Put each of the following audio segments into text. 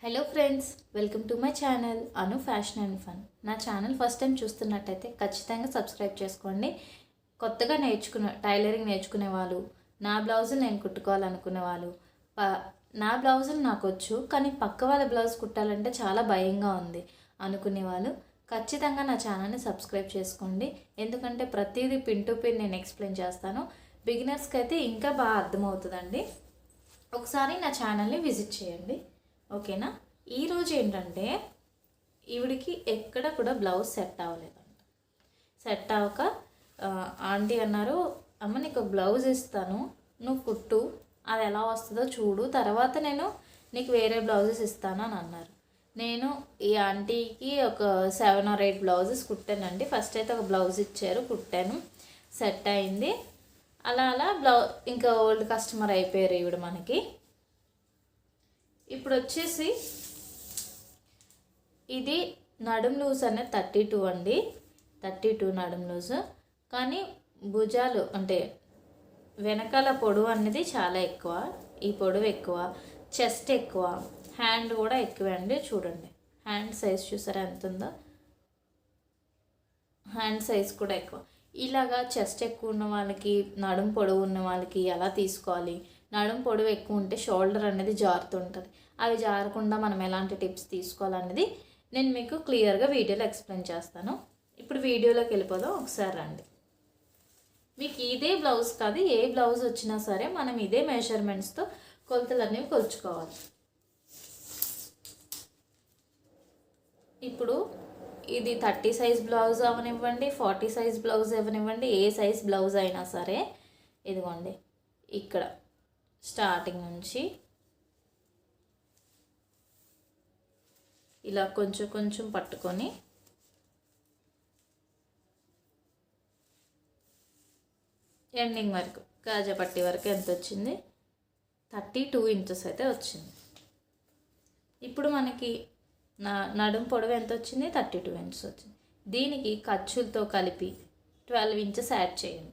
Hello friends, welcome to my channel Anu fashion and fun. నా channel first time చూస్తున్నట్టయితే ఖచ్చితంగా subscribe చేసుకోండి. కొత్తగా టైలరింగ్ నేర్చుకునే వాళ్ళు, నా బ్లౌజులు నేను కుట్టుకోవాలనుకునే వాళ్ళు, నా బ్లౌజులు నాకు వచ్చు కానీ పక్క వాళ్ళ బ్లౌజ్ కుట్టాలంటే చాలా భయంగా ఉంది అనుకునే వాళ్ళు ఖచ్చితంగా నా ఛానల్ని సబ్స్క్రైబ్ చేసుకోండి. ఎందుకంటే ప్రతిదీ పిన్ టు పిన్ నేను ఎక్స్ప్లెయిన్ చేస్తాను. బిగినర్స్కి అయితే ఇంకా బాగా అర్థమవుతుందండి. ఒకసారి నా ఛానల్ని విజిట్ చేయండి, ఓకేనా. ఈరోజు ఏంటంటే ఈవిడికి ఎక్కడ కూడా బ్లౌజ్ సెట్ అవ్వలేదంట. సెట్ అవ్వక ఆంటీ అన్నారు, అమ్మ నీకు బ్లౌజ్ ఇస్తాను, నువ్వు కుట్టు, అది ఎలా వస్తుందో చూడు, తర్వాత నేను నీకు వేరే బ్లౌజెస్ ఇస్తాను అని అన్నారు. నేను ఈ ఆంటీకి ఒక 7 or 8 బ్లౌజెస్ కుట్టానండి. ఫస్ట్ అయితే ఒక బ్లౌజ్ ఇచ్చారు, కుట్టాను, సెట్ అయింది. అలా అలా ఇంకా ఓల్డ్ కస్టమర్ అయిపోయారు ఈవిడ మనకి. ఇప్పుడు వచ్చేసి ఇది నడుం లూజ్ అనేది 32 అండి, 32 నడుం లూజు. కానీ భుజాలు అంటే వెనకాల పొడవు అనేది చాలా ఎక్కువ, ఈ పొడవు ఎక్కువ, చెస్ట్ ఎక్కువ, హ్యాండ్ కూడా ఎక్కువే అండి. చూడండి హ్యాండ్ సైజ్ చూసారా ఎంత ఉందో, హ్యాండ్ సైజ్ కూడా ఎక్కువ. ఇలాగా చెస్ట్ ఎక్కువ ఉన్న వాళ్ళకి, నడుం పొడవు ఉన్న వాళ్ళకి ఎలా తీసుకోవాలి, నడుం పొడవు ఎక్కువ ఉంటే షోల్డర్ అనేది జారుతుంటుంది, అవి జారకుండా మనం ఎలాంటి టిప్స్ తీసుకోవాలనేది నేను మీకు క్లియర్గా వీడియోలో ఎక్స్ప్లెయిన్ చేస్తాను. ఇప్పుడు వీడియోలోకి వెళ్ళిపోదాం, ఒకసారి రండి. మీకు ఇదే బ్లౌజ్ కాదు, ఏ బ్లౌజ్ వచ్చినా సరే మనం ఇదే మెజర్మెంట్స్తో కొలతలు అనేవి కొలుచుకోవాలి. ఇప్పుడు ఇది 30 సైజ్ బ్లౌజ్ అవనివ్వండి, 40 సైజ్ బ్లౌజ్ అవనివ్వండి, ఏ సైజ్ బ్లౌజ్ అయినా సరే ఇదిగోండి ఇక్కడ స్టార్టింగ్ నుంచి ఇలా కొంచెం కొంచెం పట్టుకొని ఎండింగ్ వరకు, కాజా పట్టి వరకు ఎంత వచ్చింది, 32 ఇంచెస్ అయితే వచ్చింది. ఇప్పుడు మనకి నడుం పొడవు ఎంత వచ్చింది, 32 ఇంచెస్ వచ్చింది. దీనికి ఖర్చులతో కలిపి 12 ఇంచెస్ యాడ్ చేయండి.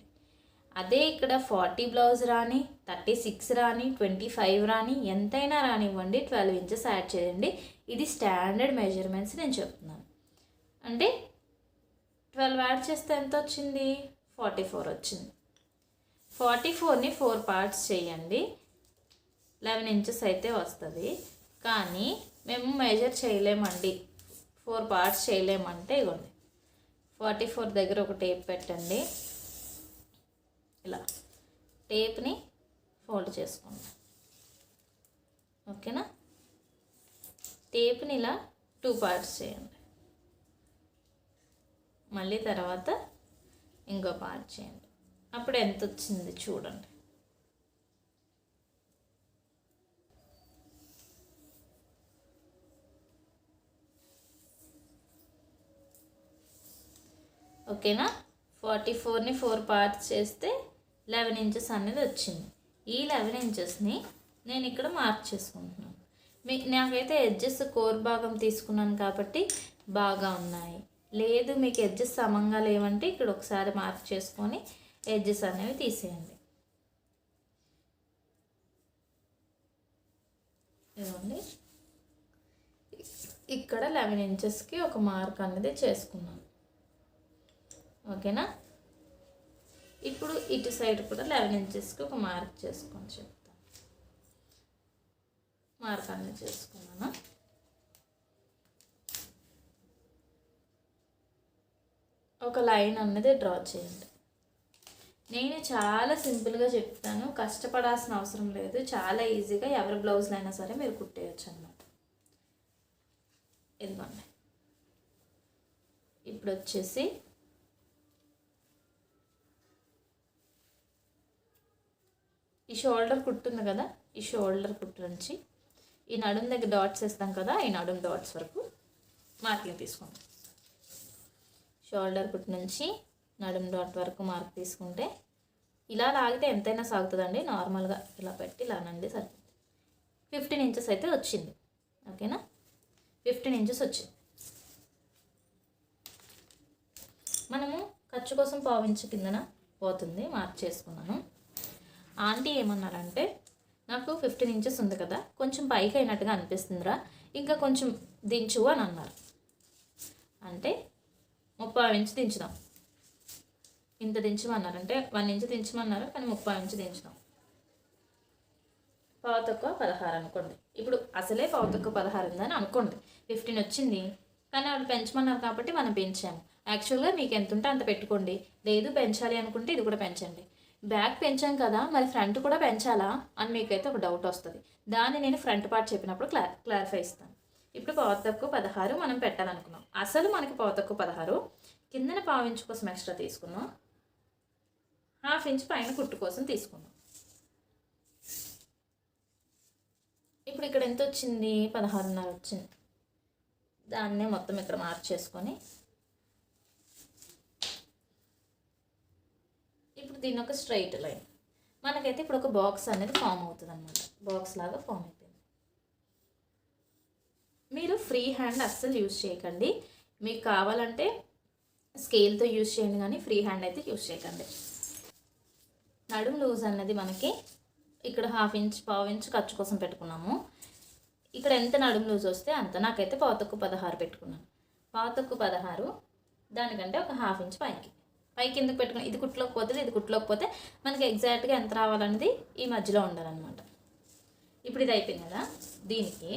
అదే ఇక్కడ 40 బ్లౌజ్ రాని, 36 రాని, 25 రాని, ఎంతైనా రానివ్వండి, 12 ఇంచెస్ యాడ్ చేయండి. ఇది స్టాండర్డ్ మెజర్మెంట్స్ నేను చెప్తున్నాను. అంటే 12 యాడ్ చేస్తే ఎంత వచ్చింది, 44 వచ్చింది. 44ని 4 పార్ట్స్ చేయండి, 11 ఇంచెస్ అయితే వస్తుంది. కానీ మేము మెజర్ చేయలేమండి, 4 పార్ట్స్ చేయలేమంటే ఇవ్వండి 44 దగ్గర ఒక టేప్ పెట్టండి. ఇలా టేప్ని ఫోల్డ్ చేసుకోండి, ఓకేనా. టేప్ని ఇలా 2 పార్ట్స్ చేయండి, మళ్ళీ తర్వాత ఇంకో పార్ట్ చేయండి. అప్పుడు ఎంత వచ్చింది చూడండి. ఓకేనా. 44ని 4 పార్ట్స్ చేస్తే 11 ఇంచెస్ అనేది వచ్చింది. ఈ 11 ఇంచెస్ని నేను ఇక్కడ మార్క్ చేసుకుంటున్నాను. నాకైతే ఎడ్జెస్ కోర్ భాగం తీసుకున్నాను కాబట్టి బాగా ఉన్నాయి. లేదు మీకు ఎడ్జెస్ సమంగా లేవంటే ఇక్కడ ఒకసారి మార్క్ చేసుకొని ఎడ్జెస్ అనేవి తీసేయండి. ఇదిగోండి ఇక్కడ 11 ఇంచెస్కి ఒక మార్క్ అనేది చేసుకున్నాను, ఓకేనా. ఇప్పుడు ఇటు సైడ్ కూడా 11 ఇంచెస్కి ఒక మార్క్ చేసుకొని చెప్తాను. మార్క్ అనేది చేసుకున్నాను. ఒక లైన్ అన్నది డ్రా చేయండి. నేను చాలా సింపుల్గా చెప్తాను, కష్టపడాల్సిన అవసరం లేదు, చాలా ఈజీగా ఎవరి బ్లౌజ్లు అయినా సరే మీరు కుట్టేయచ్చు అన్నమాట. ఇదిగోండి ఇప్పుడు వచ్చేసి ఈ షోల్డర్ కుట్టుంది కదా, ఈ షోల్డర్ కుట్టు నుంచి ఈ నడుం దగ్గర డాట్స్ వేస్తాం కదా, ఈ నడుం డాట్స్ వరకు మార్కింగ్ తీసుకోండి. షోల్డర్ కుట్టు నుంచి నడుం డాట్ వరకు మార్క్ తీసుకుంటే ఇలా లాగితే ఎంతైనా సాగుతుందండి. నార్మల్గా ఇలా పెట్టి ఇలా నండి సరిపోతుంది. 15 ఇంచెస్ అయితే వచ్చింది, ఓకేనా. 15 ఇంచెస్ వచ్చింది. మనము ఖర్చు కోసం పావించు కిందన పోతుంది, మార్క్ చేసుకున్నాను. ఆంటీ ఏమన్నారంటే, నాకు 15 ఇంచెస్ ఉంది కదా, కొంచెం పైకి అయినట్టుగా అనిపిస్తుందిరా, ఇంకా కొంచెం దించు అని అన్నారు. అంటే 30 ఇంచు దించుదాం. ఇంత దించమన్నారు, అంటే 1 ఇంచు దించమన్నారు, కానీ 30 ఇంచు దించుదాం. 15 అనుకోండి. ఇప్పుడు అసలే 15 ఉందని అనుకోండి. 15 వచ్చింది, కానీ వాళ్ళు పెంచమన్నారు కాబట్టి మనం పెంచాము. యాక్చువల్గా మీకు ఎంత ఉంటే అంత పెట్టుకోండి, లేదు పెంచాలి అనుకుంటే ఇది కూడా పెంచండి. బ్యాక్ పెంచాం కదా, మరి ఫ్రంట్ కూడా పెంచాలా అని మీకైతే ఒక డౌట్ వస్తుంది. దాన్ని నేను ఫ్రంట్ పార్ట్ చెప్పినప్పుడు క్లారిఫై ఇస్తాను. ఇప్పుడు 15 మనం పెట్టాలనుకున్నాం. అసలు మనకి 15 కిందన 1/2 ఇంచు కోసం ఎక్స్ట్రా తీసుకున్నాం, 1/2 ఇంచు పైన కుట్టు కోసం తీసుకున్నాం. ఇప్పుడు ఇక్కడ ఎంత వచ్చింది? 16.5 వచ్చింది. దాన్నే మొత్తం ఇక్కడ మార్చేసుకొని ఇప్పుడు దీని ఒక స్ట్రైట్ లైన్ మనకైతే ఇప్పుడు ఒక బాక్స్ అనేది ఫామ్ అవుతుంది అనమాట. బాక్స్ లాగా ఫామ్ అయిపోయింది. మీరు ఫ్రీ హ్యాండ్ అస్సలు యూజ్ చేయకండి. మీకు కావాలంటే స్కేల్తో యూజ్ చేయండి, కానీ ఫ్రీ హ్యాండ్ అయితే యూజ్ చేయకండి. నడుము లూజ్ అన్నది మనకి ఇక్కడ 1/2 ఇంచ్ 1/2 ఇంచ్ ఖర్చు కోసం పెట్టుకున్నాము. ఇక్కడ ఎంత నడుము లూజ్ వస్తే అంత. నాకైతే 15 పెట్టుకున్నాను. 15 దానికంటే ఒక 1/2 ఇంచ్ పైకి ఎందుకు పెట్టుకున్నాను? ఇది కుట్లోకి పోతుంది, ఇది కుట్లోకి పోతే మనకి ఎగ్జాక్ట్గా ఎంత రావాలన్నది ఈ మధ్యలో ఉండాలన్నమాట. ఇప్పుడు ఇది అయిపోయింది కదా. దీనికి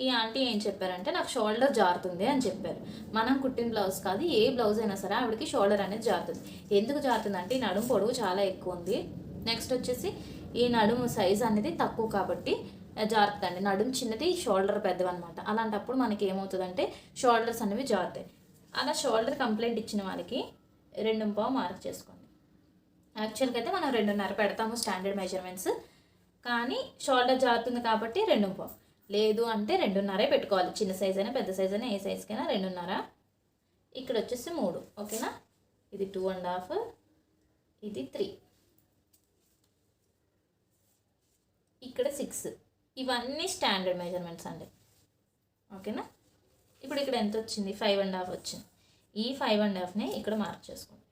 ఈ ఆంటీ ఏం చెప్పారంటే, నాకు షోల్డర్ జారుతుంది అని చెప్పారు. మనం కుట్టిన బ్లౌజ్ కాదు, ఏ బ్లౌజ్ అయినా సరే ఆవిడకి షోల్డర్ అనేది జారుతుంది. ఎందుకు జారుతుంది అంటే, ఈ నడుము పొడవు చాలా ఎక్కువ ఉంది. నెక్స్ట్ వచ్చేసి ఈ నడుము సైజ్ అనేది తక్కువ కాబట్టి జారుతుందండి. నడుము చిన్నది, షోల్డర్ పెద్దవన్నమాట. అలాంటప్పుడు మనకి ఏమవుతుందంటే షోల్డర్స్ అనేవి జారుతాయి. అలా షోల్డర్ కంప్లైంట్ ఇచ్చిన వాళ్ళకి 2.5 మార్క్ చేసుకోండి. యాక్చువల్గా అయితే మనం 2.5 పెడతాము స్టాండర్డ్ మెజర్మెంట్స్, కానీ షోల్డర్ జారుతుంది కాబట్టి 2.5. లేదు అంటే 2.5 పెట్టుకోవాలి. చిన్న సైజ్ అయినా పెద్ద సైజ్ అయినా ఏ సైజ్కైనా 2.5. ఇక్కడ వచ్చేసి 3. ఓకేనా? ఇది 2.5, ఇది 3, ఇక్కడ 6. ఇవన్నీ స్టాండర్డ్ మెజర్మెంట్స్ అండి. ఓకేనా? ఇప్పుడు ఇక్కడ ఎంత వచ్చింది? 5.5 వచ్చింది. ఈ 5.5ని ఇక్కడ మార్క్ చేసుకోండి.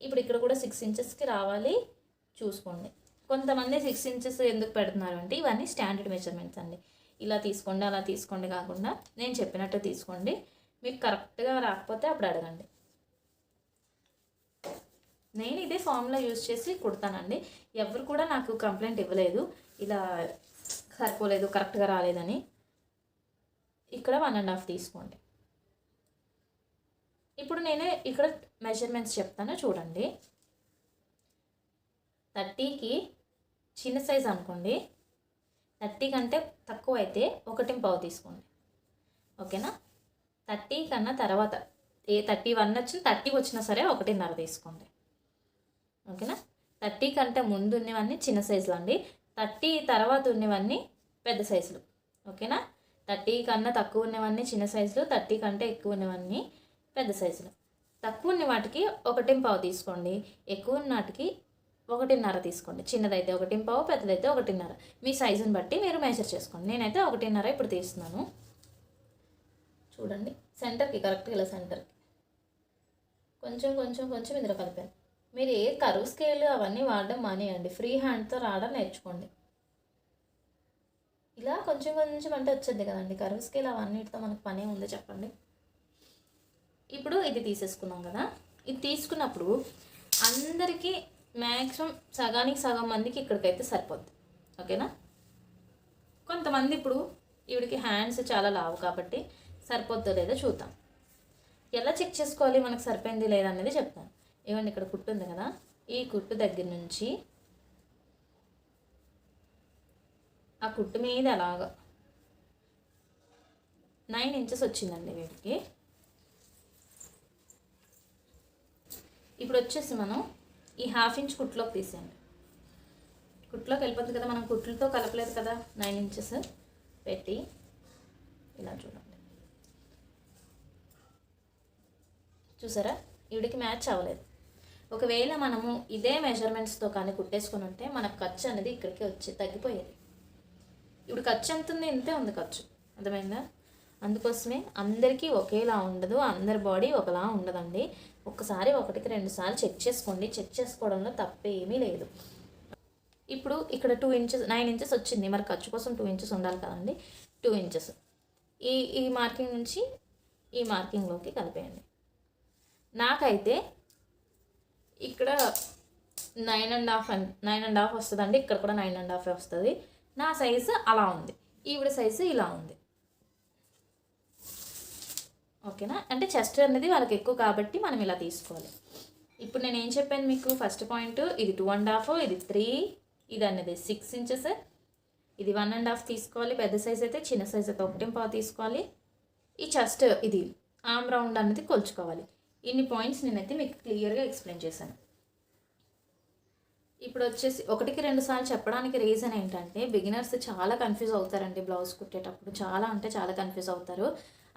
ఇప్పుడు ఇక్కడ కూడా 6 ఇంచెస్కి రావాలి, చూసుకోండి. కొంతమంది 6 ఇంచెస్ ఎందుకు పెడుతున్నారు అంటే, ఇవన్నీ స్టాండర్డ్ మెజర్మెంట్స్ అండి. ఇలా తీసుకోండి, అలా తీసుకోండి కాకుండా నేను చెప్పినట్టు తీసుకోండి. మీకు కరెక్ట్గా రాకపోతే అప్పుడు అడగండి. నేను ఇదే ఫార్ములా యూజ్ చేసి కుడతానండి. ఎవరు కూడా నాకు కంప్లైంట్ ఇవ్వలేదు ఇలా సరిపోలేదు, కరెక్ట్గా రాలేదని. ఇక్కడ 1.5 తీసుకోండి. ఇప్పుడు నేను ఇక్కడ మెజర్మెంట్స్ చెప్తాను చూడండి. 30కి చిన్న సైజ్ అనుకోండి, 30 కంటే తక్కువ అయితే 1.5 తీసుకోండి. ఓకేనా? 30 కన్నా తర్వాత 31 వచ్చిన 30 వచ్చినా సరే 1.5 తీసుకోండి. ఓకేనా? 30 కంటే ముందు ఉన్నవన్నీ చిన్న సైజులు అండి, 30 తర్వాత ఉన్నవన్నీ పెద్ద సైజులు. ఓకేనా? 30 కన్నా తక్కువ ఉన్నవన్నీ చిన్న సైజులు, 30 కంటే ఎక్కువ ఉన్నవన్నీ పెద్ద సైజులు. తక్కువ ఉన్న వాటికి 1.5 తీసుకోండి, ఎక్కువ ఉన్న వాటికి 1.5 తీసుకోండి. చిన్నదైతే 1.5, పెద్దదైతే 1.5. మీ సైజుని బట్టి మీరు మెజర్ చేసుకోండి. నేనైతే 1.5 ఇప్పుడు తీస్తున్నాను. చూడండి, సెంటర్కి కరెక్ట్గా ఇలా సెంటర్కి కొంచెం కొంచెం కొంచెం ఇందులో కలిపాను. మీరు ఏ కరువు స్కేల్ అవన్నీ వాడడం మానేయండి, ఫ్రీ హ్యాండ్తో రావడం నేర్చుకోండి. ఇలా కొంచెం కొంచెం అంటే వచ్చేది కదండి. కరువు స్కేల్ అవన్నిటితో మనకు పనే ఉంది చెప్పండి. ఇప్పుడు ఇది తీసేసుకున్నాం కదా. ఇది తీసుకున్నప్పుడు అందరికీ మ్యాక్సిమం సగానికి సగం మందికి ఇక్కడికైతే సరిపోద్ది. ఓకేనా? కొంతమంది ఇప్పుడు ఈవిడికి హ్యాండ్స్ చాలా లావు కాబట్టి సరిపోద్దో లేదో చూద్దాం. ఎలా చెక్ చేసుకోవాలి మనకు సరిపోయింది లేదా అనేది చెప్తాను. ఏమండి, ఇక్కడ కుట్టు ఉంది కదా, ఈ కుట్టు దగ్గర నుంచి ఆ కుట్టు మీద అలాగా 9 ఇంచెస్ వచ్చిందండి వీడికి. ఇప్పుడు వచ్చేసి మనం ఈ 1/2 ఇంచ్ కుట్లోకి తీసేయండి. కుట్లోకి వెళ్ళిపోతుంది కదా, మనం కుట్లతో కలపలేదు కదా. 9 ఇంచెస్ పెట్టి ఇలా చూడండి. చూసారా, ఈవిడికి మ్యాచ్ అవ్వలేదు. ఒకవేళ మనము ఇదే మెజర్మెంట్స్తో కానీ కుట్టేసుకొని ఉంటే మన ఖర్చు అనేది ఇక్కడికి వచ్చి తగ్గిపోయేది. ఇప్పుడు ఖర్చు ఎంత ఉంది? ఇంతే ఉంది ఖర్చు. అర్థమైందా? అందుకోసమే అందరికీ ఒకేలా ఉండదు, అందరి బాడీ ఒకలా ఉండదండి. ఒక్కసారి 1కి 2 సార్లు చెక్ చేసుకోండి. చెక్ చేసుకోవడంలో తప్పేమీ లేదు. ఇప్పుడు ఇక్కడ 2 ఇంచెస్ 9 ఇంచెస్ వచ్చింది, మరి ఖర్చు కోసం 2 ఇంచెస్ ఉండాలి కదండి. 2 ఇంచెస్ ఈ మార్కింగ్ నుంచి ఈ మార్కింగ్లోకి కలిపేయండి. నాకైతే ఇక్కడ 9.5 వస్తుందండి, ఇక్కడ కూడా 9.5 వస్తుంది. నా సైజు అలా ఉంది, ఈవిడ సైజు ఇలా ఉంది. ఓకేనా, అంటే చెస్ట్ అనేది వాళ్ళకి ఎక్కువ కాబట్టి మనం ఇలా తీసుకోవాలి. ఇప్పుడు నేను ఏం చెప్పాను మీకు, ఫస్ట్ పాయింట్ ఇది 2.5, ఇది 3, ఇది అనేది 6 ఇంచెస్, ఇది 1.5 తీసుకోవాలి పెద్ద సైజ్ అయితే, చిన్న సైజ్ అయితే 1.5 తీసుకోవాలి. ఈ చెస్ట్ ఇది ఆర్మ్ రౌండ్ అనేది కొలుచుకోవాలి. ఇన్ని పాయింట్స్ నేనైతే మీకు క్లియర్గా ఎక్స్ప్లెయిన్ చేశాను. ఇప్పుడు వచ్చేసి 1కి 2 సార్లు చెప్పడానికి రీజన్ ఏంటంటే, బిగినర్స్ చాలా కన్ఫ్యూజ్ అవుతారండి బ్లౌజ్ కుట్టేటప్పుడు, చాలా అంటే చాలా కన్ఫ్యూజ్ అవుతారు.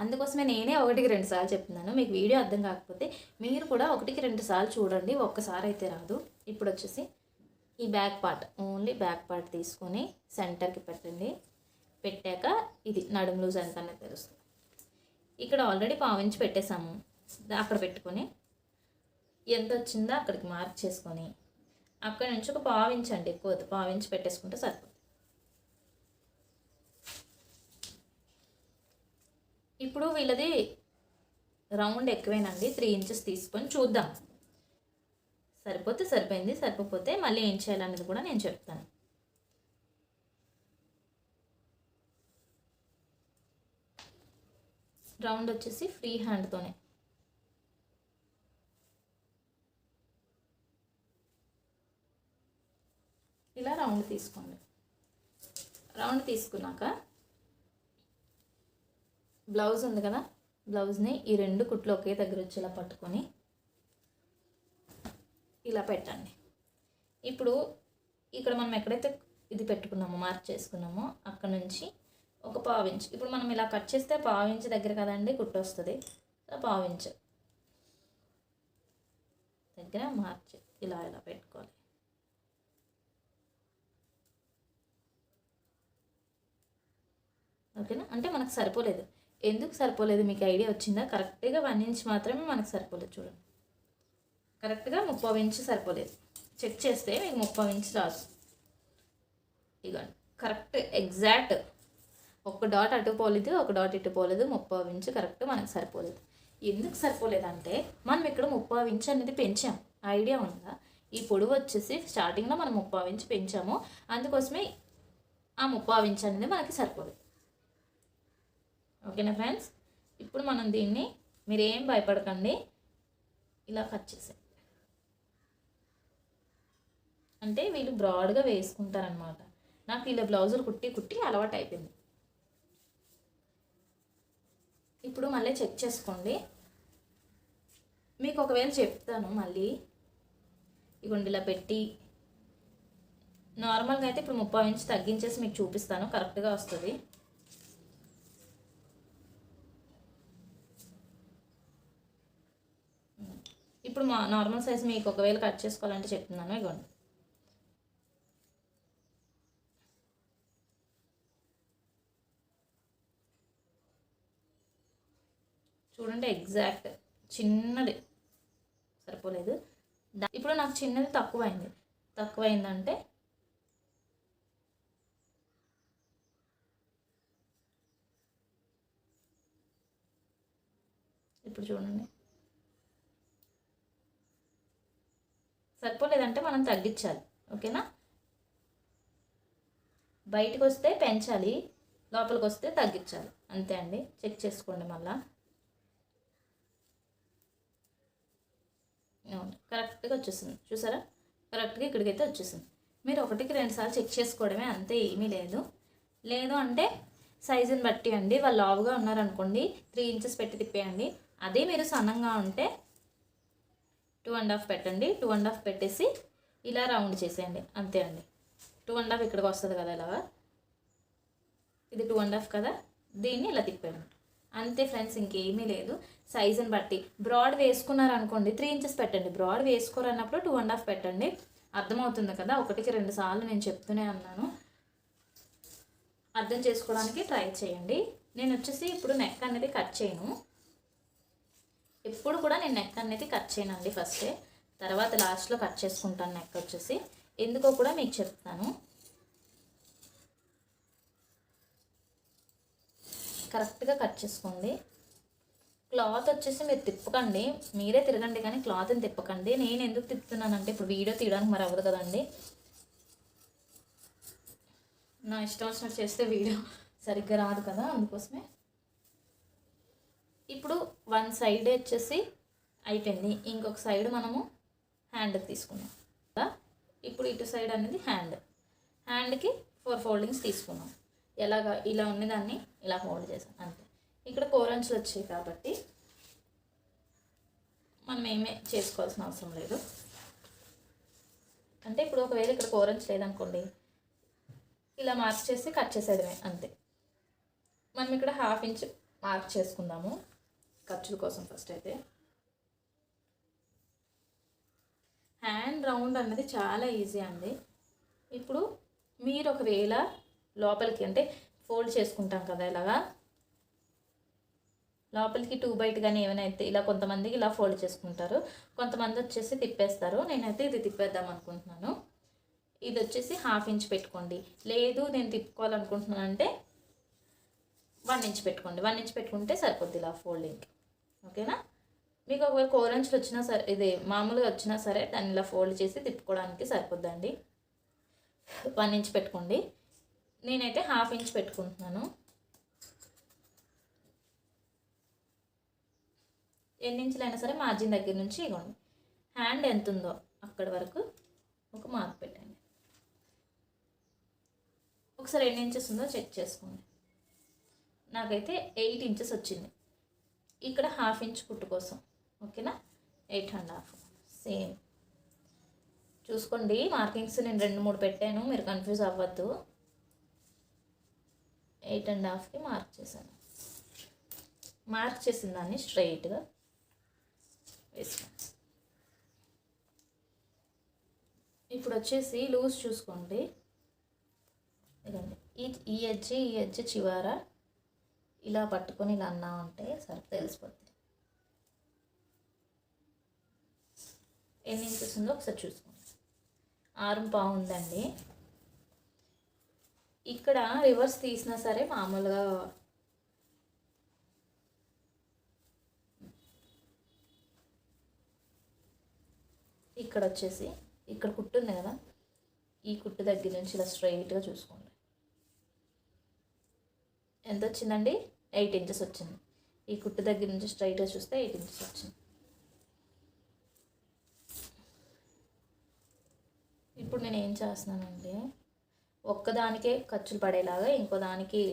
అందుకోసమే నేనే 1కి 2 సార్లు చెప్తున్నాను. మీకు వీడియో అర్థం కాకపోతే మీరు కూడా 1కి 2 సార్లు చూడండి, ఒక్కసారి అయితే రాదు. ఇప్పుడు వచ్చేసి ఈ back part, only back part తీసుకొని సెంటర్కి పెట్టండి. పెట్టాక ఇది నడుము లూజ్ ఎంత అనేది తెలుస్తుంది. ఇక్కడ ఆల్రెడీ పావించి పెట్టేసాము, అక్కడ పెట్టుకొని ఎంత వచ్చిందో అక్కడికి మార్క్ చేసుకొని అక్కడ నుంచి ఒక పావించండి, ఎక్కువ పావించి పెట్టేసుకుంటే సరిపోతుంది. ఇప్పుడు వీళ్ళది రౌండ్ ఎక్కువేనండి, 3 ఇంచెస్ తీసుకొని చూద్దాం. సరిపోతే సరిపోయింది, సరిపోతే మళ్ళీ ఏం చేయాలనేది కూడా నేను చెప్తాను. రౌండ్ వచ్చేసి ఫ్రీ హ్యాండ్తోనే ఇలా రౌండ్ తీసుకోండి. రౌండ్ తీసుకున్నాక బ్లౌజ్ ఉంది కదా, బ్లౌజ్ని ఈ 2 కుట్లు ఒకే దగ్గర వచ్చేలా పట్టుకొని ఇలా పెట్టండి. ఇప్పుడు ఇక్కడ మనం ఎక్కడైతే ఇది పెట్టుకున్నామో మార్క్ చేసుకున్నామో అక్కడ నుంచి ఒక పావించ్, ఇప్పుడు మనం ఇలా కట్ చేస్తే పావించ్ దగ్గర కదండి కుట్టు వస్తుంది, పావించ్ దగ్గర మార్క్ ఇలా ఇలా పెట్టుకోవాలి. ఓకేనా, అంటే మనకు సరిపోలేదు. ఎందుకు సరిపోలేదు మీకు ఐడియా వచ్చిందా? కరెక్ట్గా 1 ఇంచ్ మాత్రమే మనకు సరిపోలేదు. చూడండి, కరెక్ట్గా 30 ఇంచ్ సరిపోలేదు. చెక్ చేస్తే మీకు 30 ఇంచ్ రాదు. ఇదిగోండి, కరెక్ట్ ఎగ్జాక్ట్ ఒక డాట్ అటు పోలేదు, ఒక డాట్ ఇటు పోలేదు, 30 ఇంచ్ కరెక్ట్ మనకు సరిపోలేదు. ఎందుకు సరిపోలేదంటే మనం ఇక్కడ 30 ఇంచ్ అనేది పెంచాం, ఐడియా ఉందా? ఈ పొడవు వచ్చేసి స్టార్టింగ్లో మనం 30 ఇంచ్ పెంచాము, అందుకోసమే ఆ 30 ఇంచ్ అనేది మనకి సరిపోలేదు. ఓకేనా ఫ్రెండ్స్, ఇప్పుడు మనం దీన్ని, మీరేం భయపడకండి, ఇలా కట్ చేసాం అంటే వీళ్ళు బ్రాడ్గా వేసుకుంటారనమాట. నాకు ఇలా బ్లౌజులు కుట్టి కుట్టి అలవాటు అయిపోయింది. ఇప్పుడు మళ్ళీ చెక్ చేసుకోండి. మీకు ఒకవేళ చెప్తాను మళ్ళీ, ఇగోండి ఇలా పెట్టి నార్మల్గా అయితే ఇప్పుడు 30 ఇంచ్ తగ్గించేసి మీకు చూపిస్తాను, కరెక్ట్గా వస్తుంది. ఇప్పుడు మా నార్మల్ సైజ్ మీకు ఒకవేళ కట్ చేసుకోవాలంటే చెప్తున్నాను. ఇగోండి, చూడండి ఎగ్జాక్ట్ చిన్నది సరిపోలేదు. ఇప్పుడు నాకు చిన్నది తక్కువైందంటే ఇప్పుడు చూడండి, సరిపోలేదంటే మనం తగ్గించాలి. ఓకేనా, బయటకు వస్తే పెంచాలి, లోపలికి వస్తే తగ్గించాలి, అంతే అండి. చెక్ చేసుకోండి మళ్ళా. కరెక్ట్గా వచ్చేసింది, చూసారా? కరెక్ట్గా ఇక్కడికైతే వచ్చేసింది. మీరు 1కి 2 సార్లు చెక్ చేసుకోవడమే, అంతే, ఏమీ లేదు. లేదు అంటే సైజుని బట్టి అండి, వాళ్ళు లావుగా ఉన్నారనుకోండి 3 ఇంచెస్ పెట్టి తిప్పేయండి. అదే మీరు సన్నంగా ఉంటే 2.5 పెట్టండి. 2.5 పెట్టేసి ఇలా రౌండ్ చేసేయండి, అంతే అండి. 2.5 ఇక్కడికి వస్తుంది కదా, ఇలాగా ఇది 2.5 కదా, దీన్ని ఇలా తిప్పేయండి, అంతే ఫ్రెండ్స్, ఇంకేమీ లేదు. సైజుని బట్టి బ్రాడ్ వేసుకున్నారనుకోండి 3 ఇంచెస్ పెట్టండి, బ్రాడ్ వేసుకోరన్నప్పుడు 2.5 పెట్టండి. అర్థమవుతుంది కదా? 1కి 2 సార్లు నేను చెప్తూనే అన్నాను, అర్థం చేసుకోవడానికి ట్రై చేయండి. నేను వచ్చేసి ఇప్పుడు నెక్ అనేది కట్ చేయను, ఎప్పుడు కూడా నేను నెక్ అనేది కట్ చేయనండి, ఫస్టే, తర్వాత లాస్ట్లో కట్ చేసుకుంటాను నెక్ వచ్చేసి. ఎందుకో కూడా మీకు చెప్తాను. కరెక్ట్గా కట్ చేసుకోండి. క్లాత్ వచ్చేసి మీరు తిప్పకండి, మీరే తిరగండి కానీ క్లాత్ని తిప్పకండి. నేను ఎందుకు తిప్పుతున్నానంటే ఇప్పుడు వీడియో తీయడానికి మరి అవ్వదు కదండి. నా ఇష్టం వచ్చినట్టు చేస్తే వీడియో సరిగ్గా రాదు కదా, అందుకోసమే. ఇప్పుడు వన్ సైడ్ వచ్చేసి అయిపోయింది. ఇంకొక సైడ్ మనము హ్యాండ్కి తీసుకున్నాం కదా. ఇప్పుడు ఇటు సైడ్ అనేది హ్యాండ్కి 4 ఫోల్డింగ్స్ తీసుకున్నాం. ఎలాగా ఇలా ఉన్నదాన్ని ఇలా ఫోల్డ్ చేసాం అంతే. ఇక్కడ కోరంచులు వచ్చాయి కాబట్టి మనం ఏమే చేసుకోవాల్సిన అవసరం లేదు. అంటే ఇప్పుడు ఒకవేళ ఇక్కడ కోరంచు లేదనుకోండి, ఇలా మార్క్ చేసి కట్ చేసేయడమే అంతే. మనం ఇక్కడ 1/2 ఇంచ్ మార్క్ చేసుకుందాము ఖర్చుల కోసం. ఫస్ట్ అయితే హ్యాండ్ రౌండ్ అన్నది చాలా ఈజీ అండి. ఇప్పుడు మీరు ఒకవేళ లోపలికి అంటే ఫోల్డ్ చేసుకుంటాం కదా, ఇలాగా లోపలికి 2 బయట కానీ ఏమైనా అయితే ఇలా కొంతమందికి ఇలా ఫోల్డ్ చేసుకుంటారు, కొంతమంది వచ్చేసి తిప్పేస్తారు. నేనైతే ఇది తిప్పేద్దాం అనుకుంటున్నాను. ఇది వచ్చేసి 1/2 ఇంచ్ పెట్టుకోండి. లేదు నేను తిప్పుకోవాలనుకుంటున్నాను అంటే 1 ఇంచ్ పెట్టుకోండి. 1 ఇంచ్ పెట్టుకుంటే సరిపోద్ది ఇలా ఫోల్డింగ్. ఓకేనా? మీకు ఒకవేళ కోరంచులు వచ్చినా సరే, ఇది మామూలుగా వచ్చినా సరే దాన్ని ఇలా ఫోల్డ్ చేసి తిప్పుకోవడానికి సరిపోద్దండి. 1 ఇంచ్ పెట్టుకోండి. నేనైతే 1/2 ఇంచ్ పెట్టుకుంటున్నాను. ఎన్ని ఇంచులైనా సరే మార్జిన్ దగ్గర నుంచి ఇవ్వండి. హ్యాండ్ ఎంత ఉందో అక్కడి వరకు ఒక మార్క్ పెట్టండి. ఒకసారి ఎన్ని ఇంచెస్ ఉందో చెక్ చేసుకోండి. నాకైతే 8 ఇంచెస్ వచ్చింది. ఇక్కడ 1/2 ఇంచ్ కుట్టు కోసం. ఓకేనా? 8.5 సేమ్ చూసుకోండి. మార్కింగ్స్ నేను 2-3 పెట్టాను, మీరు కన్ఫ్యూజ్ అవ్వద్దు. 8.5కి మార్క్ చేశాను. మార్క్ చేసిన దాన్ని స్ట్రైట్గా వేసుకోండి. ఇప్పుడు వచ్చేసి లూజ్ చూసుకోండి. ఇదండి ఈ ఎడ్జ్ చివర ఇలా పట్టుకొని ఇలా అన్నామంటే సరే తెలిసిపోద్ది. ఎన్ని ఇంచెస్ ఉందో ఒకసారి చూసుకోండి. 6.5 ఉందండి. ఇక్కడ రివర్స్ తీసినా సరే మామూలుగా ఇక్కడ వచ్చేసి ఇక్కడ కుట్టు ఉంది కదా, ఈ కుట్టు దగ్గర నుంచి ఇలా స్ట్రైట్గా చూసుకోండి. ఎంత వచ్చిందండి? 8 ఇంచెస్ వచ్చింది. ఈ కుట్టు దగ్గర నుంచి స్ట్రైట్గా చూస్తే 8 ఇంచెస్ వచ్చింది. ఇప్పుడు నేను ఏం చేస్తున్నానంటే ఒక్కదానికే ఖర్చులు పడేలాగా ఇంకో దానికి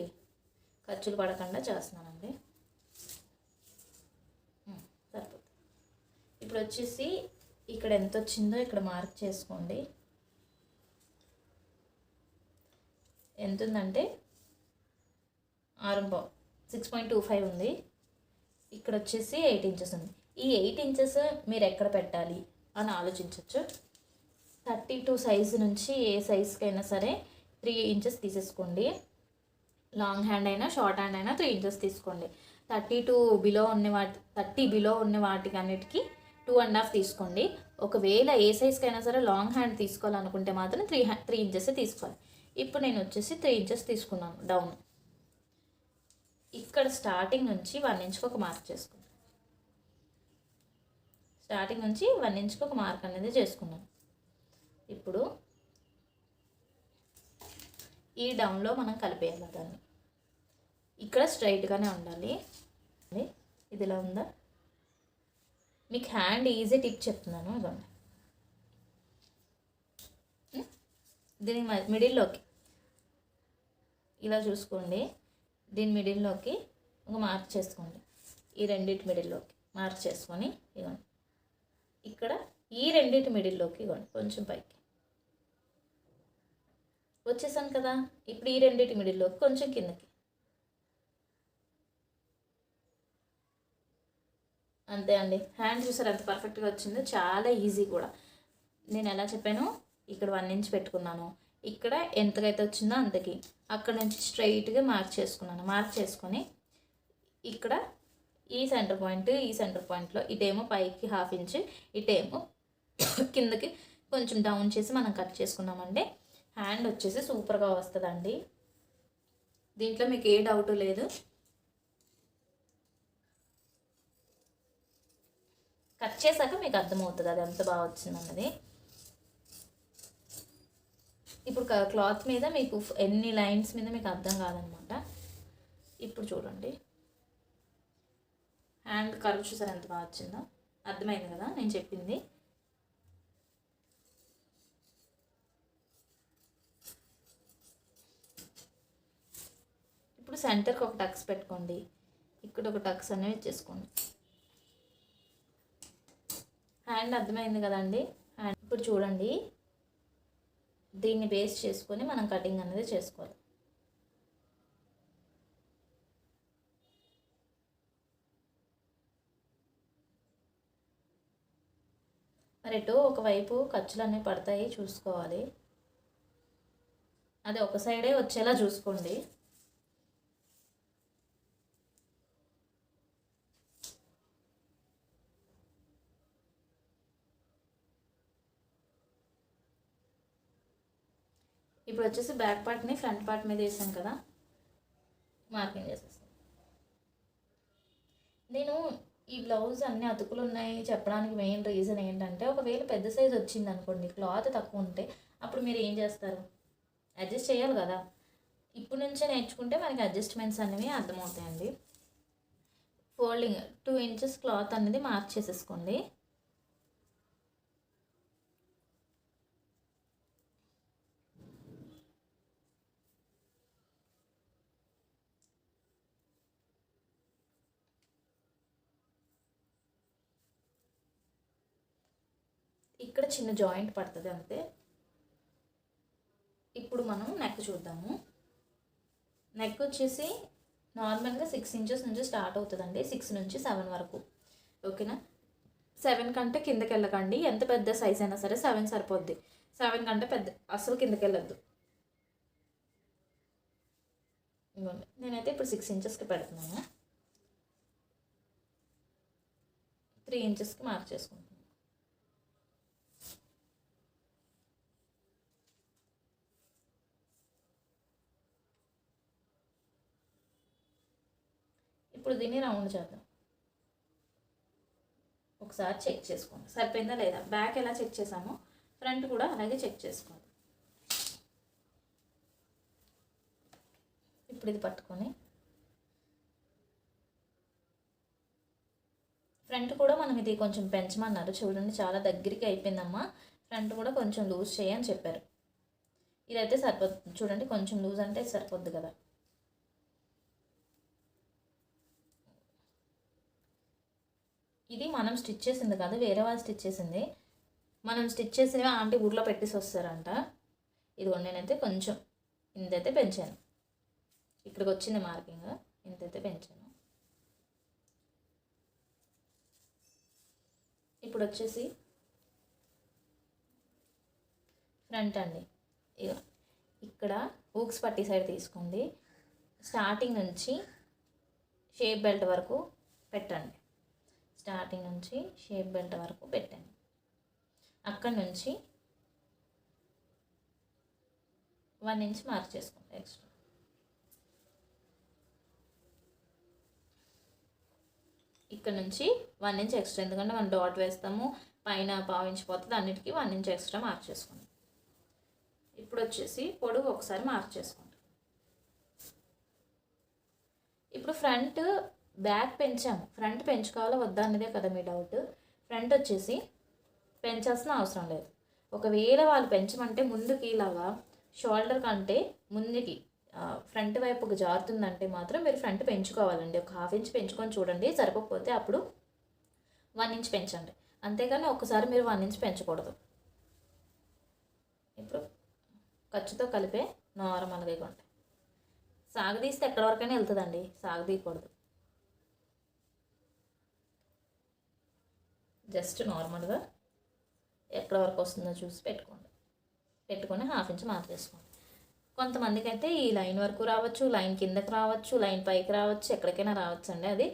ఖర్చులు పడకుండా చేస్తున్నానండి. సరిపోతుంది. ఇప్పుడు వచ్చేసి ఇక్కడ ఎంత వచ్చిందో ఇక్కడ మార్క్ చేసుకోండి. ఎంత ఉందంటే 6.5 6.25 ఉంది. ఇక్కడ వచ్చేసి 8 ఇంచెస్ ఉంది. ఈ 8 ఇంచెస్ మీరు ఎక్కడ పెట్టాలి అని ఆలోచించవచ్చు. 32 సైజు నుంచి ఏ సైజుకైనా సరే 3 ఇంచెస్ తీసేసుకోండి. లాంగ్ హ్యాండ్ అయినా షార్ట్ హ్యాండ్ అయినా 3 ఇంచెస్ తీసుకోండి. 30 బిలో ఉన్న వాటికి అన్నిటికీ 2.5 తీసుకోండి. ఒకవేళ ఏ సైజ్కైనా సరే లాంగ్ హ్యాండ్ తీసుకోవాలనుకుంటే మాత్రం 3 ఇంచెస్ తీసుకోవాలి. ఇప్పుడు నేను వచ్చేసి 3 ఇంచెస్ తీసుకున్నాను డౌన్. ఇక్కడ స్టార్టింగ్ నుంచి 1 ఇంచ్కి ఒక మార్క్ చేసుకోండి. స్టార్టింగ్ నుంచి 1 ఇంచ్కి ఒక మార్క్ అనేది చేసుకున్నాను. ఇప్పుడు ఈ డౌన్లో మనం కలిపేయాలి దాన్ని. ఇక్కడ స్ట్రైట్గానే ఉండాలి. ఇది ఇలా ఉందా? మీకు హ్యాండ్ ఈజీ టిప్ చెప్తున్నాను. ఇదండి దీని మిడిల్లోకి ఇలా చూసుకోండి. దీని మిడిల్లోకి ఒక మార్క్ చేసుకోండి. ఈ రెండింటి మిడిల్లోకి మార్క్ చేసుకొని ఇవ్వండి. ఇక్కడ ఈ రెండింటి మిడిల్లోకి ఇవ్వండి. కొంచెం పైకి వచ్చేసాను కదా. ఇప్పుడు ఈ రెండింటి మిడిల్లోకి కొంచెం కిందకి. అంతే అండి. హ్యాండ్ చూసారు ఎంత పర్ఫెక్ట్గా వచ్చిందో. చాలా ఈజీ కూడా. నేను ఎలా చెప్పాను, ఇక్కడ 1 ఇంచ్ పెట్టుకున్నాను. ఇక్కడ ఎంతకైతే వచ్చిందో అంతకి అక్కడ నుంచి స్ట్రైట్గా మార్క్ చేసుకున్నాను. మార్క్ చేసుకొని ఇక్కడ ఈ సెంటర్ పాయింట్లో ఇటేమో పైకి 1/2 ఇంచ్, ఇటేమో కిందకి కొంచెం డౌన్ చేసి మనం కట్ చేసుకున్నామంటే హ్యాండ్ వచ్చేసి సూపర్గా వస్తుందండి. దీంట్లో మీకు ఏ డౌట్ లేదు. కట్ చేశాక మీకు అర్థమవుతుంది అది ఎంత బాగా వచ్చిందన్నది. ఇప్పుడు క్లాత్ మీద మీకు ఎన్ని లైన్స్ మీద మీకు అర్థం కాదనమాట. ఇప్పుడు చూడండి హ్యాండ్ కర్వ్ చూసారు ఎంత బాగా వచ్చిందో. అర్థమైంది కదా నేను చెప్పింది. ఇప్పుడు సెంటర్కి ఒక టక్స్ పెట్టుకోండి, ఇక్కడ ఒక టక్స్ అనేవి చేసుకోండి. హ్యాండ్ అర్థమైంది కదండి. హ్యాండ్ ఇప్పుడు చూడండి దీన్ని బేస్ చేసుకొని మనం కటింగ్ అనేది చేసుకోవాలి. మరి ఎటు ఒకవైపు ఖర్చులు అనేవి పడతాయి చూసుకోవాలి. అది ఒక సైడే వచ్చేలా చూసుకోండి. ఇప్పుడు వచ్చేసి బ్యాక్ పార్ట్ని ఫ్రంట్ పార్ట్ మీద వేసాం కదా, మార్కింగ్ చేసేస్తాం. నేను ఈ బ్లౌజ్ అన్ని అతుకులు ఉన్నాయి చెప్పడానికి మెయిన్ రీజన్ ఏంటంటే, ఒకవేళ పెద్ద సైజ్ వచ్చింది అనుకోండి, క్లాత్ తక్కువ ఉంటే అప్పుడు మీరు ఏం చేస్తారు, అడ్జస్ట్ చేయాలి కదా. ఇప్పుడు నుంచే నేర్చుకుంటే మనకి అడ్జస్ట్మెంట్స్ అనేవి అర్థమవుతాయండి. ఫోల్డింగ్ 2 ఇంచెస్ క్లాత్ అనేది మార్క్ చేసేసుకోండి. ఇక్కడ చిన్న జాయింట్ పడుతుంది అంతే. ఇప్పుడు మనం నెక్ చూద్దాము. నెక్ వచ్చేసి నార్మల్గా 6 ఇంచెస్ నుంచి స్టార్ట్ అవుతుందండి, 6 నుంచి 7 వరకు. ఓకేనా, 7 కంటే కిందకి వెళ్ళకండి. ఎంత పెద్ద సైజ్ అయినా సరే 7 సరిపోద్ది. 7 కంటే పెద్ద అసలు కిందకి వెళ్ళొద్దు. నేనైతే ఇప్పుడు 6 ఇంచెస్కి పెడుతున్నాను. 3 ఇంచెస్కి మార్క్ చేసుకుంటాను. ఇప్పుడు దీన్ని రౌండ్ చేద్దాం. ఒకసారి చెక్ చేసుకోండి సరిపోయిందా లేదా. బ్యాక్ ఎలా చెక్ చేసామో ఫ్రంట్ కూడా అలాగే చెక్ చేసుకోండి. ఇప్పుడు ఇది పట్టుకొని ఫ్రంట్ కూడా మనం ఇది కొంచెం పెంచమన్నారు. చూడండి చాలా దగ్గరికి అయిపోయిందమ్మా, ఫ్రంట్ కూడా కొంచెం లూజ్ చేయని చెప్పారు. ఇదైతే సరిపోతుంది చూడండి, కొంచెం లూజ్ అంటే సరిపోద్ది కదా. ఇది మనం స్టిచ్ చేసింది కాదు, వేరే వాళ్ళు స్టిచ్ చేసింది. మనం స్టిచ్ చేసినవి ఆంటీ ఊర్లో పెట్టేసి వస్తారంట. ఇదిగోండి నేనైతే కొంచెం ఇంతైతే పెంచాను, ఇక్కడికి వచ్చింది మార్కింగ్, ఇంతైతే పెంచాను. ఇప్పుడు వచ్చేసి ఫ్రంట్ అండి, ఇక్కడ హూక్స్ పట్టి సైడ్ తీసుకోండి. స్టార్టింగ్ నుంచి షేప్ బెల్ట్ వరకు పెట్టండి. స్టార్టింగ్ నుంచి షేప్ బెల్ట్ వరకు పెట్టండి. అక్కడి నుంచి 1 ఇంచ్ మార్క్ చేసుకోండి ఎక్స్ట్రా. ఇక్కడ నుంచి 1 ఇంచ్ ఎక్స్ట్రా, ఎందుకంటే మనం డాట్ వేస్తాము, పైన 1/2 ఇంచ్ పోతుంది, అన్నిటికీ 1 ఇంచ్ ఎక్స్ట్రా మార్క్ చేసుకోండి. ఇప్పుడు వచ్చేసి పొడుగు ఒకసారి మార్క్ చేసుకోండి. ఇప్పుడు ఫ్రంట్ బ్యాక్ పెంచాము, ఫ్రంట్ పెంచుకోవాలో వద్దా అన్నదే కదా మీ డౌట్. ఫ్రంట్ వచ్చేసి పెంచాల్సిన అవసరం లేదు. ఒకవేళ వాళ్ళు పెంచమంటే ముందుకి ఇలాగా షోల్డర్ కంటే ముందుకి ఫ్రంట్ వైపుకి జారుతుందంటే మాత్రం మీరు ఫ్రంట్ పెంచుకోవాలండి. ఒక 1/2 ఇంచ్ పెంచుకొని చూడండి, సరిపోతే అప్పుడు 1 ఇంచ్ పెంచండి. అంతేగాని ఒకసారి మీరు 1 ఇంచ్ పెంచకూడదు. ఇప్పుడు ఖర్చుతో కలిపే నార్మల్గా ఇవ్వండి. సాగదీస్తే ఎక్కడి వరకైనా వెళ్తుందండి, సాగదీయకూడదు. జస్ట్ నార్మల్గా ఎక్కడ వరకు వస్తుందో చూసి పెట్టుకొని 1/2 ఇంచ్ మార్క్ చేసుకోండి. కొంతమందికి అయితే ఈ లైన్ వరకు రావచ్చు, లైన్ కిందకి రావచ్చు, లైన్ పైకి రావచ్చు, ఎక్కడికైనా రావచ్చు అండి. అది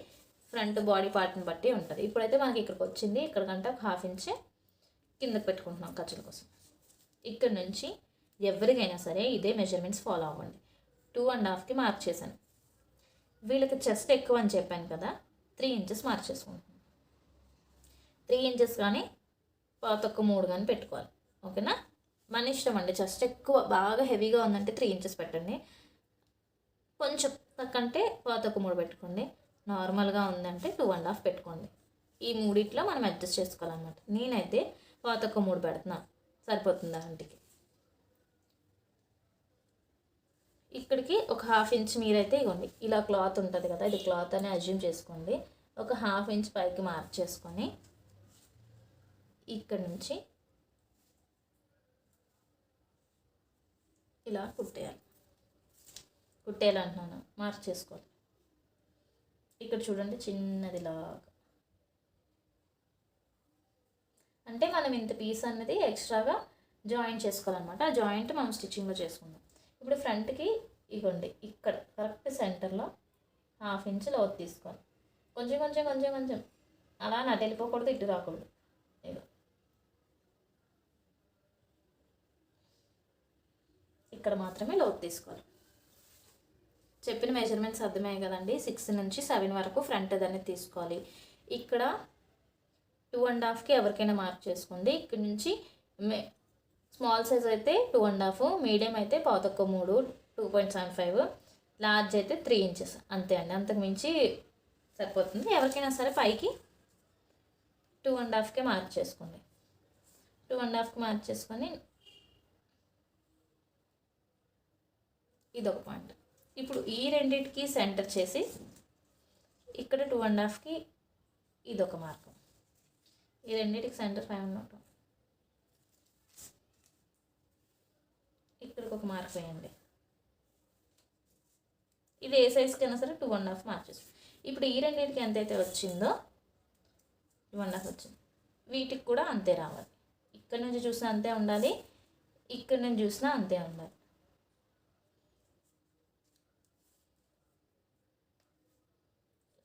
ఫ్రంట్ బాడీ పార్ట్ని బట్టి ఉంటుంది. ఇప్పుడైతే మనకి ఇక్కడికి వచ్చింది, ఇక్కడికంటే 1/2 ఇంచ్ కిందకి పెట్టుకుంటున్నాం ఖర్చుల కోసం. ఇక్కడ నుంచి ఎవరికైనా సరే ఇదే మెజర్మెంట్స్ ఫాలో అవ్వండి. 2.5కి మార్క్ చేశాను. వీళ్ళకి చెస్ట్ ఎక్కువ అని చెప్పాను కదా, 3 ఇంచెస్ మార్క్ చేసుకుంటున్నాను. 3 ఇంచెస్ కానీ పాతొక్క 3 కానీ పెట్టుకోవాలి. ఓకేనా, మన ఇష్టం అండి. చెస్ట్ ఎక్కువ బాగా హెవీగా ఉందంటే 3 ఇంచెస్ పెట్టండి, కొంచెం తక్కంటే పాతొక్క 3 పెట్టుకోండి, నార్మల్గా ఉందంటే 2.5 పెట్టుకోండి. ఈ మూడిట్లో మనం అడ్జస్ట్ చేసుకోవాలన్నమాట. నేనైతే పాతొక్క 3 పెడుతున్నాను, సరిపోతుంది ఆంటీకి. ఇక్కడికి ఒక 1/2 ఇంచ్ మీరైతే ఇవ్వండి, ఇలా క్లాత్ ఉంటుంది కదా, ఇది క్లాత్ అని అజ్యూమ్ చేసుకోండి. ఒక 1/2 ఇంచ్ పైకి మార్క్ చేసుకొని ఇక్కడ నుంచి ఇలా కుట్టేయాలంటున్నాను, మార్క్ చేసుకోవాలి. ఇక్కడ చూడండి చిన్నదిలాగా, అంటే మనం ఇంత పీస్ అన్నది ఎక్స్ట్రాగా జాయింట్ చేసుకోవాలన్నమాట. ఆ జాయింట్ మనం స్టిచ్చింగ్లో చేసుకుందాం. ఇప్పుడు ఫ్రంట్కి ఇవ్వండి, ఇక్కడ కరెక్ట్ సెంటర్లో 1/2 ఇంచ్ లోతు తీసుకోవాలి. కొంచెం కొంచెం కొంచెం కొంచెం అలా నటు వెళ్ళిపోకూడదు, ఇటు రాకూడదు. ఇక ఇక్కడ మాత్రమే లోతు తీసుకోవాలి. చెప్పిన మెజర్మెంట్స్ అర్థమయ్యాయి కదండి. 6 నుంచి 7 వరకు ఫ్రంట్ అనేది తీసుకోవాలి. ఇక్కడ 2.5కి ఎవరికైనా మార్క్ చేసుకోండి. ఇక్కడ నుంచి స్మాల్ సైజ్ అయితే 2.5, మీడియం అయితే పాతొక్క 3, 2.75, లార్జ్ అయితే 3 ఇంచెస్, అంతే అండి. అంతకు మించి సరిపోతుంది. ఎవరికైనా సరే పైకి 2.5కి మార్క్ చేసుకోండి. 2.5కి మార్క్ చేసుకొని ఇదొక పాయింట్. ఇప్పుడు ఈ రెండింటికి సెంటర్ చేసి ఇక్కడ 2.5కి ఇదొక మార్క్, ఈ రెండింటికి సెంటర్ 5 ఉన్నట్టు ఇక్కడికి ఒక మార్క్ వేయండి. ఇది ఏ సైజ్కి అయినా సరే 2.5 మార్క్ చేసుకోండి. ఇప్పుడు ఈ రెండింటికి ఎంతైతే వచ్చిందో 2.5 వచ్చింది, వీటికి కూడా అంతే రావాలి. ఇక్కడ నుంచి చూసినా అంతే ఉండాలి, ఇక్కడ నుంచి చూసినా అంతే ఉండాలి.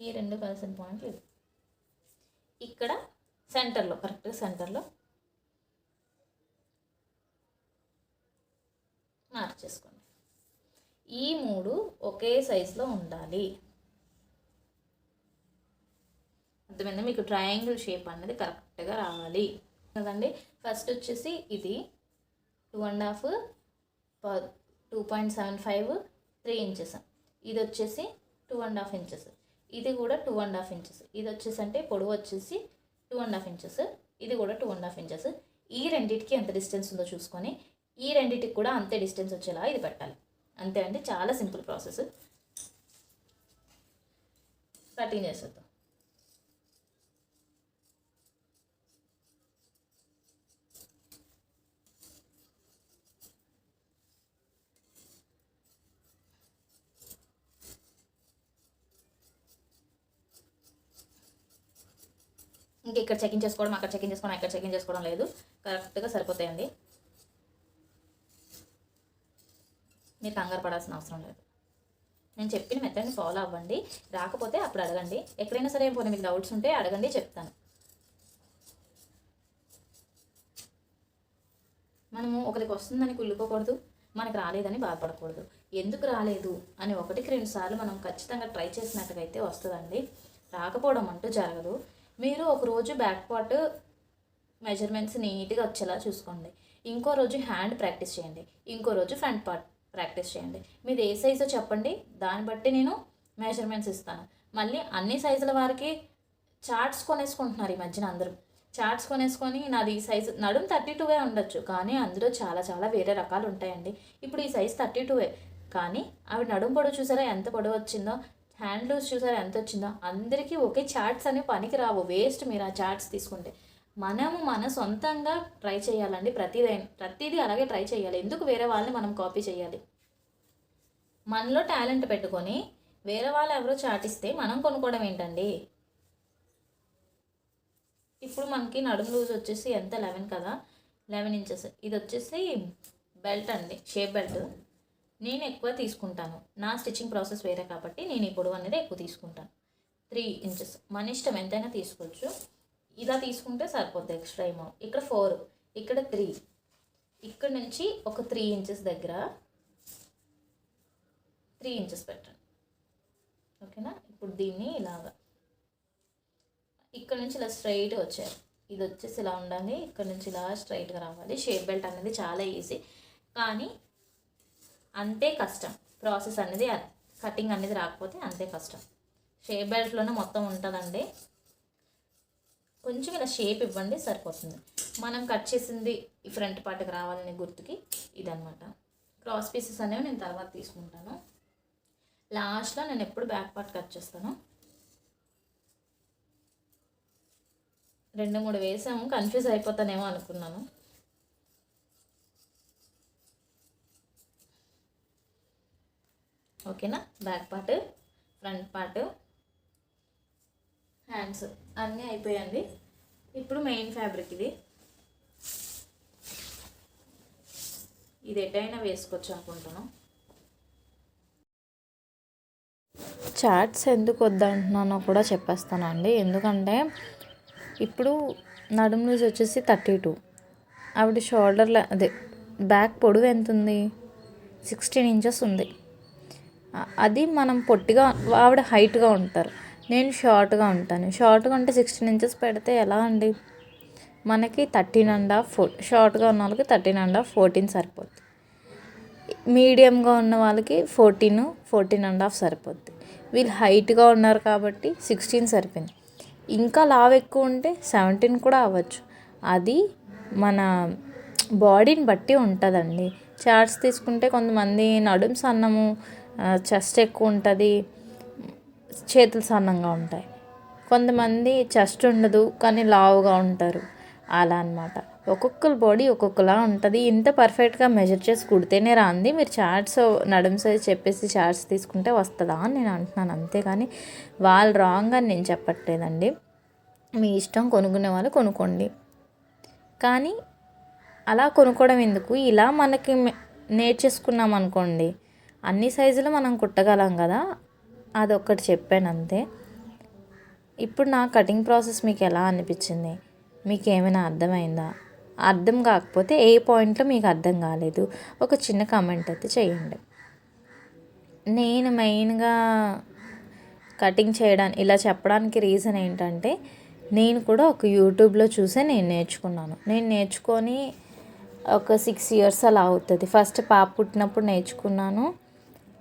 ఈ రెండు కలిసిన పాయింట్లు ఇది. ఇక్కడ సెంటర్లో, కరెక్ట్గా సెంటర్లో మార్క్ చేసుకోండి. ఈ 3 ఒకే సైజులో ఉండాలి. అర్థమైందా? మీకు ట్రయాంగిల్ షేప్ అనేది కరెక్ట్గా రావాలి కదండి. ఫస్ట్ వచ్చేసి ఇది 2.5, 2.75, 3 ఇంచెస్. ఇది వచ్చేసి 2.5 ఇంచెస్. ఇది కూడా 2.5 ఇంచెస్. ఇది వచ్చేసి అంటే పొడవు వచ్చేసి 2.5 ఇంచెస్. ఇది కూడా 2.5 ఇంచెస్. ఈ రెండింటికి ఎంత డిస్టెన్స్ ఉందో చూసుకొని ఈ రెండింటికి కూడా అంతే డిస్టెన్స్ వచ్చేలా ఇది పెట్టాలి. అంతే అండి, చాలా సింపుల్ ప్రాసెస్. కటింగ్ చేసేద్దాం. ఇంక ఇక్కడ చెకింగ్ చేసుకోవడం, అక్కడ చెకింగ్ చేసుకోవడం, ఇక్కడ చెకింగ్ చేసుకోవడం లేదు, కరెక్ట్గా సరిపోతాయండి. మీరు కంగారు పడాల్సిన అవసరం లేదు. నేను చెప్పిన మెథడ్ని ఫాలో అవ్వండి. రాకపోతే అప్పుడు అడగండి. ఎక్కడైనా సరే పోనీ మీకు డౌట్స్ ఉంటే అడగండి, చెప్తాను. మనము ఒకరికి వస్తుందని కుళ్ళుకోకూడదు, మనకు రాలేదని బాధపడకూడదు. ఎందుకు రాలేదు అని 1-2 సార్లు మనం ఖచ్చితంగా ట్రై చేసినట్టుగైతే వస్తుందండి. రాకపోవడం అంటూ జరగదు. మీరు ఒకరోజు బ్యాక్ పార్ట్ మెజర్మెంట్స్ నీట్గా వచ్చేలా చూసుకోండి. ఇంకో రోజు హ్యాండ్ ప్రాక్టీస్ చేయండి. ఇంకో రోజు ఫ్రంట్ పార్ట్ ప్రాక్టీస్ చేయండి. మీది ఏ సైజో చెప్పండి, దాన్ని బట్టి నేను మెజర్మెంట్స్ ఇస్తాను. మళ్ళీ అన్ని సైజుల వారికి చార్ట్స్ కొనేసుకుంటున్నారు ఈ మధ్యన అందరూ. చార్ట్స్ కొనేసుకొని నాది ఈ సైజు, నడుము 32 ఉండొచ్చు, కానీ అందులో చాలా చాలా వేరే రకాలు ఉంటాయండి. ఇప్పుడు ఈ సైజు 32, కానీ ఆవిడ నడుము పొడవు చూసారా ఎంత పొడవు వచ్చిందో, హ్యాండ్ లూజ్ చూసారా ఎంత వచ్చిందో. అందరికీ ఒకే చార్ట్స్ అనేవి పనికి రావు, వేస్ట్ మీరు ఆ చార్ట్స్ తీసుకుంటే. మనము మన సొంతంగా ట్రై చేయాలండి. ప్రతిదీ అలాగే ట్రై చేయాలి. ఎందుకు వేరే వాళ్ళని మనం కాపీ చేయాలి? మనలో టాలెంట్ పెట్టుకొని వేరే వాళ్ళు ఎవరో చాటిస్తే మనం కొనుక్కోవడం ఏంటండి? ఇప్పుడు మనకి నడుము లూజ్ వచ్చేసి ఎంత 11 కదా, 11 ఇంచెస్. ఇది వచ్చేసి బెల్ట్ అండి, షేప్ బెల్ట్. నేను ఎక్కువ తీసుకుంటాను, నా స్టిచ్చింగ్ ప్రాసెస్ వేరే కాబట్టి నేను ఈ పొడవు అనేది ఎక్కువ తీసుకుంటాను. 3 ఇంచెస్. మన ఇష్టం, ఎంతైనా తీసుకోవచ్చు. ఇలా తీసుకుంటే సరిపోద్ది. ఎక్స్ట్రా ఏమో ఇక్కడ 4, ఇక్కడ 3, ఇక్కడ నుంచి ఒక 3 ఇంచెస్ దగ్గర 3 ఇంచెస్ పెట్టండి. ఓకేనా. ఇప్పుడు దీన్ని ఇలాగా ఇక్కడ నుంచి ఇలా స్ట్రైట్గా వచ్చారు. ఇది వచ్చేసి ఇలా ఉండాలి, ఇక్కడ నుంచి ఇలా స్ట్రైట్గా రావాలి. షేప్ బెల్ట్ అనేది చాలా ఈజీ, కానీ అంతే కష్టం. ప్రాసెస్ అనేది కటింగ్ అనేది రాకపోతే అంతే కష్టం. షేప్ బెల్ట్లోనే మొత్తం ఉంటుందండి. కొంచెం ఇలా షేప్ ఇవ్వండి సరిపోతుంది. మనం కట్ చేసింది ఈ ఫ్రంట్ పార్ట్కి రావాలనే గుర్తుకి ఇదనమాట. క్రాస్ పీసెస్ అనేవి నేను తర్వాత తీసుకుంటాను. లాస్ట్లో నేను ఎప్పుడు బ్యాక్ పార్ట్ కట్ చేస్తాను. 2-3 వేసాము, కన్ఫ్యూజ్ అయిపోతానేమో అనుకున్నాను. ఓకేనా. Back part, front part, hands అన్నీ అయిపోయాయండి. ఇప్పుడు మెయిన్ ఫ్యాబ్రిక్ ఇది ఎటైనా వేసుకోవచ్చు అనుకుంటాను. చార్ట్స్ ఎందుకు వద్దంటున్నానో కూడా చెప్పేస్తాను అండి. ఎందుకంటే ఇప్పుడు నడుం లూజ్ వచ్చేసి 32, ఆవిడ షోల్డర్లో అదే బ్యాక్ పొడవు ఎంత ఉంది, 16 ఇంచెస్ ఉంది. అది మనం పొట్టిగా, ఆవిడ హైట్గా ఉంటారు, నేను షార్ట్గా ఉంటాను. షార్ట్గా ఉంటే 16 ఇంచెస్ పెడితే ఎలా అండి, మనకి 13.5, షార్ట్గా ఉన్న వాళ్ళకి 13.5, 14 సరిపోద్ది. మీడియంగా ఉన్న వాళ్ళకి 14, 14.5 సరిపోద్ది. వీళ్ళు హైట్గా ఉన్నారు కాబట్టి 16 సరిపోయింది. ఇంకా లావు ఎక్కువ ఉంటే 17 కూడా అవ్వచ్చు. అది మన బాడీని బట్టి ఉంటుందండి. చార్ట్స్ తీసుకుంటే కొంతమంది నడుం సన్నము, చెస్ట్ ఎక్కువ ఉంటుంది, చేతులు సన్నంగా ఉంటాయి. కొంతమంది చెస్ట్ ఉండదు కానీ లావుగా ఉంటారు. అలా అనమాట. ఒక్కొక్కరి బాడీ ఒక్కొక్కలా ఉంటుంది. ఇంత పర్ఫెక్ట్గా మెజర్ చేసి కుడితేనే రాంది. మీరు చార్ట్స్ నడుం సైజ్ చెప్పేసి చార్ట్స్ తీసుకుంటే వస్తుందా అని నేను అంటున్నాను. అంతేగాని వాళ్ళు రాంగ్ అని నేను చెప్పట్లేదండి. మీ ఇష్టం, కొనుక్కునే వాళ్ళు కొనుక్కోండి. కానీ అలా కొనుక్కోవడం ఎందుకు, ఇలా మనకి నేర్చేసుకున్నాం అనుకోండి, అన్ని సైజులు మనం కుట్టగలం కదా. అదొక్కటి చెప్పాను అంతే. ఇప్పుడు నా కటింగ్ ప్రాసెస్ మీకు ఎలా అనిపించింది, మీకు ఏమైనా అర్థమైందా? అర్థం కాకపోతే ఏ పాయింట్లో మీకు అర్థం కాలేదు ఒక చిన్న కామెంట్ అయితే చేయండి. నేను మెయిన్గా కటింగ్ చేయడానికి ఇలా చెప్పడానికి రీజన్ ఏంటంటే, నేను కూడా ఒక యూట్యూబ్లో చూసే నేను నేర్చుకున్నాను. నేను నేర్చుకొని ఒక 6 ఇయర్స్ అలా అవుతుంది. ఫస్ట్ పాప పుట్టినప్పుడు నేర్చుకున్నాను,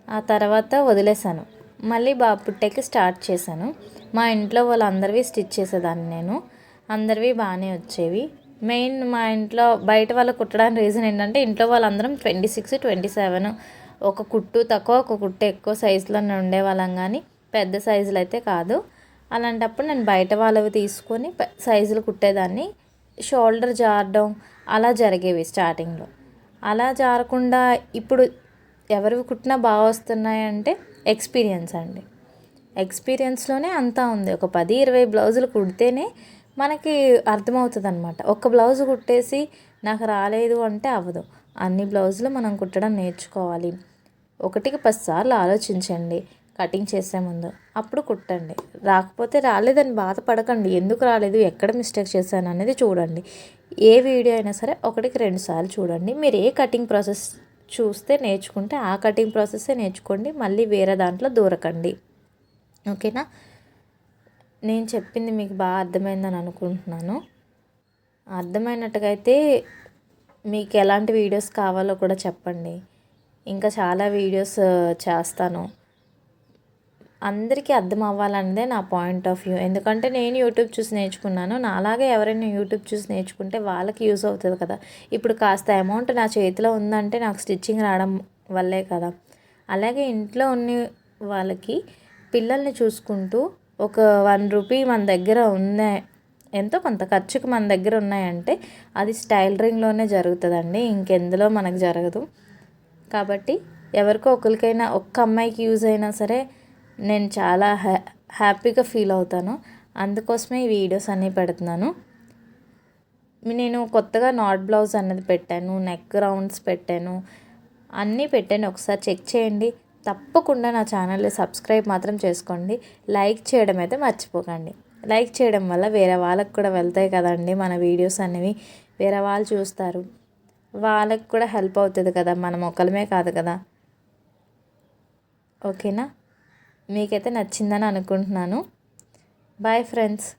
ఆ తర్వాత వదిలేశాను. మళ్ళీ బాబు పుట్టాక స్టార్ట్ చేశాను. మా ఇంట్లో వాళ్ళందరివి స్టిచ్ చేసేదాన్ని నేను, అందరివి బాగానే వచ్చేవి. మెయిన్ మా ఇంట్లో బయట వాళ్ళకు కుట్టడానికి రీజన్ ఏంటంటే, ఇంట్లో వాళ్ళందరం 26, 27, ఒక కుట్టు తక్కువ ఒక కుట్టు ఎక్కువ సైజులోనే ఉండేవాళ్ళం, కానీ పెద్ద సైజులు అయితే కాదు. అలాంటప్పుడు నేను బయట వాళ్ళవి తీసుకొని సైజులు కుట్టేదాన్ని. షోల్డర్ జారడం అలా జరిగేవి స్టార్టింగ్లో. అలా జారకుండా ఇప్పుడు ఎవరివి కుట్టినా బాగా వస్తున్నాయంటే ఎక్స్పీరియన్స్ అండి. ఎక్స్పీరియన్స్లోనే అంతా ఉంది. ఒక 10-20 బ్లౌజులు కుడితేనే మనకి అర్థమవుతుంది అనమాట. ఒక బ్లౌజ్ కుట్టేసి నాకు రాలేదు అంటే అవ్వదు. అన్ని బ్లౌజులు మనం కుట్టడం నేర్చుకోవాలి. 1కి 10 సార్లు ఆలోచించండి కటింగ్ చేసే ముందు, అప్పుడు కుట్టండి. రాకపోతే రాలేదని బాధపడకండి. ఎందుకు రాలేదు, ఎక్కడ మిస్టేక్ చేశాను అనేది చూడండి. ఏ వీడియో అయినా సరే 1కి 2 సార్లు చూడండి. మీరు ఏ కటింగ్ ప్రాసెస్ చూస్తే నేర్చుకుంటే ఆ కటింగ్ ప్రాసెస్సే నేర్చుకోండి. మళ్ళీ వేరే దాంట్లో దూరకండి. ఓకేనా. నేను చెప్పింది మీకు బాగా అర్థమైందని అనుకుంటున్నాను. అర్థమైనట్టుగా అయితే మీకు ఎలాంటి వీడియోస్ కావాలో కూడా చెప్పండి. ఇంకా చాలా వీడియోస్ చేస్తాను. అందరికీ అర్థం అవ్వాలన్నదే నా పాయింట్ ఆఫ్ వ్యూ. ఎందుకంటే నేను యూట్యూబ్ చూసి నేర్చుకున్నాను. నాలాగే ఎవరైనా యూట్యూబ్ చూసి నేర్చుకుంటే వాళ్ళకి యూస్ అవుతుంది కదా. ఇప్పుడు కాస్త అమౌంట్ నా చేతిలో ఉందంటే నాకు స్టిచ్చింగ్ రావడం వల్లే కదా. అలాగే ఇంట్లో ఉన్న వాళ్ళకి పిల్లల్ని చూసుకుంటూ ఒక 1 రూపీ మన దగ్గర ఉన్నాయి, ఎంతో కొంత ఖర్చుకి మన దగ్గర ఉన్నాయంటే అది టైలరింగ్లోనే జరుగుతుందండి, ఇంకెందులో మనకు జరగదు. కాబట్టి ఎవరికో ఒకరికైనా, ఒక్క అమ్మాయికి యూజ్ అయినా సరే నేను చాలా హ్యాపీగా ఫీల్ అవుతాను. అందుకోసమే ఈ వీడియోస్ అన్నీ పెడుతున్నాను. నేను కొత్తగా నాట్ బ్లౌజ్ అన్నది పెట్టాను, నెక్ రౌండ్స్ పెట్టాను, అన్నీ పెట్టాను. ఒకసారి చెక్ చేయండి. తప్పకుండా నా ఛానల్ని సబ్స్క్రైబ్ మాత్రం చేసుకోండి. లైక్ చేయడం అయితే మర్చిపోకండి. లైక్ చేయడం వల్ల వేరే వాళ్ళకి కూడా వెళ్తాయి కదండి మన వీడియోస్ అనేవి, వేరే వాళ్ళు చూస్తారు, వాళ్ళకి కూడా హెల్ప్ అవుతుంది కదా, మనం ఒకళ్ళమే కాదు కదా. ఓకేనా, మీకైతే నచ్చిందని అనుకుంటున్నాను. Bye friends.